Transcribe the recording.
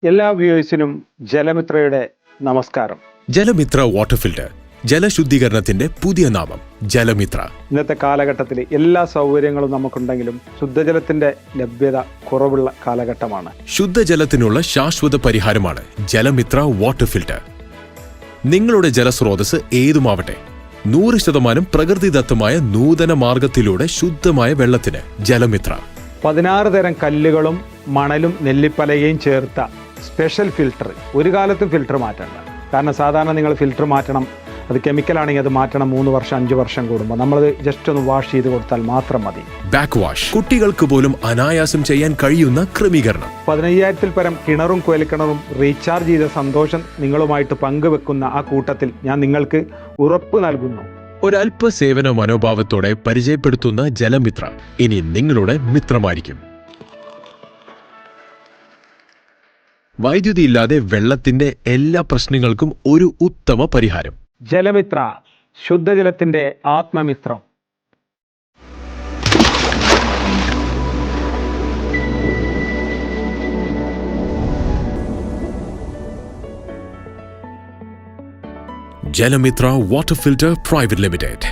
എല്ലാ വ്യൂവേഴ്സിനും ജലമിത്രയുടെ നമസ്കാരം. ജലമിത്ര water filter, ജലശുദ്ധീകരണത്തിന്റെ പുതിയ നാമം ജലമിത്ര. ഇന്നത്തെ കാലഘട്ടത്തിൽ എല്ലാ സൗകര്യങ്ങളും നമുക്കുണ്ടെങ്കിലും ശുദ്ധജലത്തിന്റെ ലഭ്യത കുറവുള്ള കാലഘട്ടമാണ്. ശുദ്ധജലത്തിനുള്ള ശാശ്വത പരിഹാരമാണ് ജലമിത്ര വാട്ടർ ഫിൽറ്റർ. നിങ്ങളുടെ ജലസ്രോതസ് ഏതുമാവട്ടെ, 100% പ്രകൃതിദത്തമായ നൂതന മാർഗത്തിലൂടെ ശുദ്ധമായ വെള്ളത്തിന് ജലമിത്ര. 16 തരം കല്ലുകളും മണലും നെല്ലിപ്പലകയും ചേർത്ത സ്പെഷ്യൽ ഫിൽറ്റർ. ഒരു കാലത്തും ഫിൽറ്റർ മാറ്റണ്ട. കാരണം സാധാരണ നിങ്ങൾ ഫിൽറ്റർ മാറ്റണം, അത് കെമിക്കലാണെങ്കിൽ അത് മാറ്റണം 3 വർഷം 5 വർഷം കൂടുമ്പോൾ. നമ്മളത് ജസ്റ്റ് ഒന്ന് വാഷ് ചെയ്ത് കൊടുത്താൽ മാത്രം മതി. ബാക്ക് വാഷ്, കുട്ടികൾക്ക് പോലും അനായാസം ചെയ്യാൻ കഴിയുന്ന ക്രമീകരണം. 15,000-ൽ പരം കിണറും കുഴൽക്കിണറും റീചാർജ് ചെയ്ത സന്തോഷം നിങ്ങളുമായിട്ട് പങ്കുവെക്കുന്ന ആ കൂട്ടത്തിൽ ഞാൻ നിങ്ങൾക്ക് ഉറപ്പ് നൽകുന്നു. ഒരല്പ സേവന മനോഭാവത്തോടെ പരിചയപ്പെടുത്തുന്ന ജലമിത്ര ഇനി നിങ്ങളുടെ മിത്രമായിരിക്കും. വൈദ്യുതി ഇല്ലാതെ വെള്ളത്തിന്റെ എല്ലാ പ്രശ്നങ്ങൾക്കും ഒരു ഉത്തമ പരിഹാരം. ജലമിത്ര, ശുദ്ധജലത്തിന്റെ ആത്മമിത്രം. ജലമിത്ര വാട്ടർ ഫിൽറ്റർ പ്രൈവറ്റ് ലിമിറ്റഡ്.